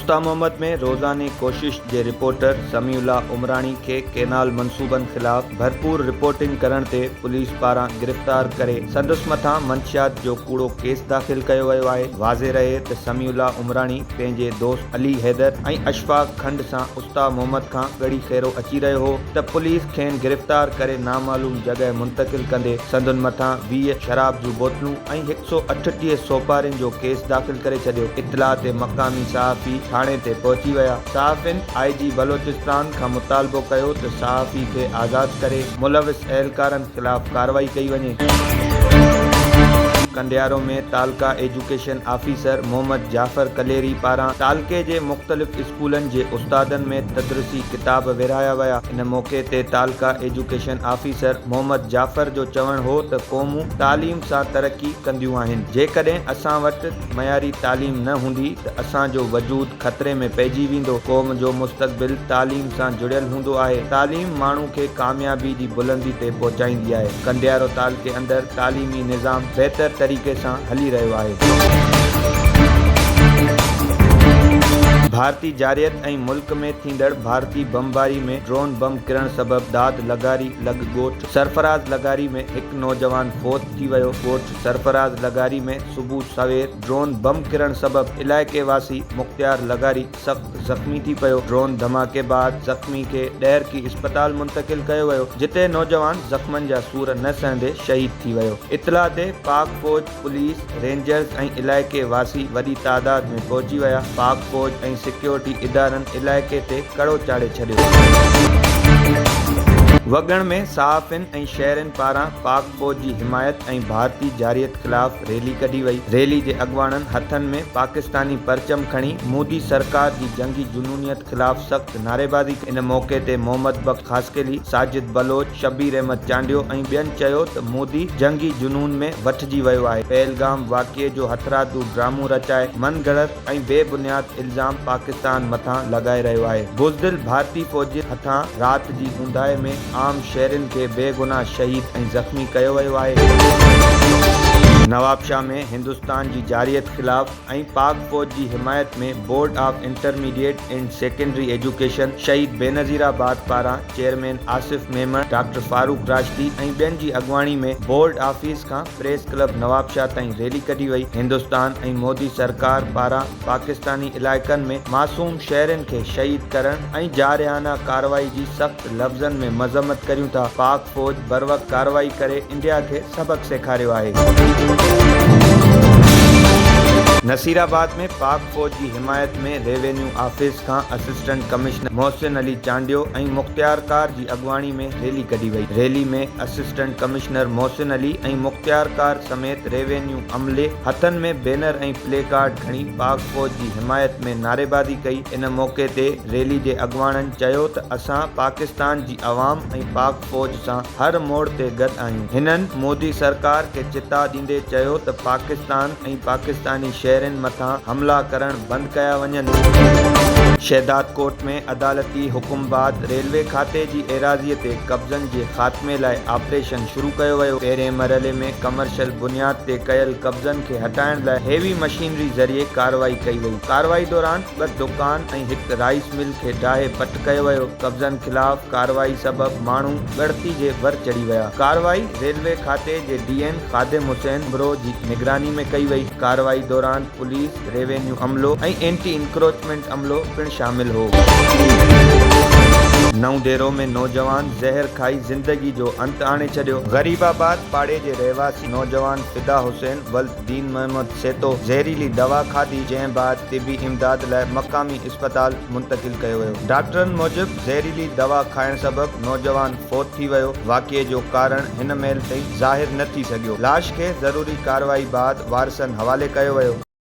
उस्ता मोहम्मद में रोज़ानी कोशिश जे रिपोर्टर समीउल्ला उमराणी के केनाल मंसूबन खिलाफ भरपूर रिपोर्टिंग करण ते पुलिस पारां गिरफ्तार करे संदसि मथां मंशियात जो कूड़ो केस दाख़िल कयो वियो आहे। वाज़े रहे त समीउल्ला उमराणी पंहिंजे दोस्त अली हैदर ऐं अशफाक खंड सां उस्ता मोहम्मद खां ॻड़ी खेरो अची रहियो हो त पुलिस खेनि गिरफ्तार करे नामालूम जॻह मुंतकिल कंदे संदुनि मथां 20 शराब जूं बोतलूं ऐं 138 सोपारियुनि जो केस दाख़िल करे छॾियो। इतला ते मक़ामी सहाफ़ी थाणे ते पहुची विया। सहाफ़िन IG बलोचिस्तान खां मुतालबो कयो त सहाफ़ी खे आज़ाद करे मुलविस एहलकारनि ख़िलाफ़ कार्रवाई कई वञे। कंडियारो में तालका एजुकेशन ऑफिसर मोहम्मद जाफ़र कलेरी पारां तालके जे मुख़्तलिफ़ स्कूलनि जे उस्तादनि में तदरीसी किताब विरहाया विया। इन मौक़े ते तालका एजुकेशन ऑफिसर मोहम्मद जाफ़र जो चवणु हो त क़ौमूं तालीम सां तरक़ी कंदियूं आहिनि। जेकॾहिं असां वटि मयारी तालीम न हूंदी त असांजो वजूद ख़तरे में पइजी वेंदो। क़ौम जो मुस्तक़बिल तालीम सां जुड़ियल हूंदो आहे। तालीम माण्हू खे कामयाबी जी बुलंदी ते पहुचाईंदी आहे। कंडियारो तालके अंदरि तालीमी निज़ाम बहितर तरीक़े सां हली रहियो आहे। भारतीय जारियत ऐं मुल्क में थींदड़ भारतीय बमबारी में ड्रोन बम किरण सबब दाद लगारी लॻ ॻोठ सरफराज़ लगारी में हिकु नौजवान फ़ौत थी वियो। ॻोठ सरफराज़ लगारी में सुबुह सवेर ड्रोन बम किरण सबब इलाइक़े वासी मुख्तियार लगारी सख़्त ज़ख़्मी थी पियो। ड्रोन धमाके बाद ज़ख़्मी खे ॾेर की अस्पताल मुंतकिल कयो वियो, जिते नौजवान ज़ख़्मनि जा सूर न सहंदे शहीद थी वियो। इतला ते पाक फ़ौज, पुलिस, रेंजर्स ऐं इलाइक़े वासी वॾी तादाद में पहुची विया। पाक फ़ौज ऐं सिक्योरिटी इदारनि इलाइक़े ते कड़ो चाढ़े छॾियो। वॻण में सहाफ़िन ऐं शहरनि पारां पाक फ़ौज जी हिमायत ऐं भारतीय जारियत ख़िलाफ़ रैली कढी वई। रैली जे अॻुवाणनि हथनि में पाकिस्तानी परचम खणी मोदी सरकार जी जंगी जुनूनियत ख़िलाफ़ सख़्त नारेबाज़ी। इन मौक़े ते मोहम्मद बख्श ख़ासकेली, साजिद बलोच, शबीर अहमद चांडियो ऐं ॿियनि चयो त मोदी जंगी जुनून में वठिजी वियो आहे। पहलगाम वाक़िए जो हथरादू ड्रामो रचाए मनगढ़ंत ऐं बेबुनियाद इल्ज़ाम पाकिस्तान मथां लॻाए रहियो आहे। बुज़दिल भारतीय फ़ौज जे हथां राति जी ऊंदाहि में आम शहरिन खे बेगुनाह शहीद ऐं ज़ख़्मी कयो वियो आहे। नवाबशाह में हिंदुस्तान जी जारियत ख़िलाफ़ ऐं पाक फ़ौज जी हिमायत में board of intermediate and secondary education शहीद बेनज़ीराबाद पारां चेयरमैन आसिफ मेमन, डॉक्टर फारूक राशिदी ऐं ॿियनि जी अॻुवाणी में बोर्ड ऑफिस खां प्रेस क्लब नवाबशाह ताईं रैली कढी वई। हिंदुस्तान ऐं मोदी सरकार पारां पाकिस्तानी इलाइक़नि में मासूम शहरिन खे शहीद करण ऐं जारियाना कार्रवाई जी सख़्त लफ़्ज़नि में मज़म्मत करियूं था। पाक फ़ौज बरवक़्त कार्रवाई करे इंडिया खे सबक़ सेखारियो आहे। नसीराबाद में पाक फ़ौज जी हिमायत में रेवेन्यू ऑफिस खां असिस्टेंट कमिश्नर मोहसिन अली चांडियो ऐं मुख्तियार कार जी अॻुवाणी में रैली कढी वई। रैली में असिस्टेंट कमिश्नर मोहसिन अली ऐं मुख्तियार कार समेत रेवेन्यू अमले हथनि में बैनर ऐं प्ले कार्ड खणी पाक फ़ौज जी हिमायत में नारेबाज़ी कई। इन मौक़े ते रैली जे अॻुवाणनि चयो त असां पाकिस्तान जी अवाम ऐं पाक फ़ौज सां हर मोड़ ते गॾु आहियूं। हिननि मोदी सरकार खे चिता ॾींदे चयो त पाकिस्तान ऐं पाकिस्तानी शहरनि मथां हमला करण बंदि कया वञनि। शहदाद कोट में अदालती हुकुम बाद रेलवे खाते जी एराज़ीअ ते कब्ज़नि जे ख़ात्मे लाइ ऑपरेशन शुरू कयो वियो। पहिरें मरहले में कमर्शियल बुनियाद ते कयल कब्ज़नि खे हटाइण लाइ हेवी मशीनरी ज़रिए कार्रवाई कई वई। कार्रवाई दौरान 2 दुकान ऐं हिकु राइस मिल खे ॾाहे पट कयो वियो। कब्ज़नि ख़िलाफ़ कार्रवाई सबबि माण्हू ॻणती जे वर चढ़ी विया। कार्रवाई रेलवे खाते जे DN ख़ादिम हुसैन ब्रो जी निगरानी में कई वई। कार्रवाई दौरान पुलिस, रेवेन्यू अमलो ऐं एंटी इंक्रोचमेंट अमलो पिणु शामिल हो। नवदेरो में नौजवान ज़हर खाई ज़िंदगी जो अंत आणे छॾियो। ग़रीबाबाद पाड़े जे रहवासी नौजवान फिदा हुसैन वल्द दीन मोहम्मद सेतो ज़हरीली दवा खाधी, जंहिं बाद तिबी इमदाद लाइ मक़ामी अस्पताल मुंतकिल कयो वियो। डॉक्टरनि मूजिबि ज़हरीली दवा खाइण सबबि नौजवान फ़ौत थी वियो। वाक़िए जो कारण हिन महिल ताईं ज़ाहिर न थी सघियो। लाश खे ज़रूरी कार्रवाई बाद वारसनि हवाले कयो वियो।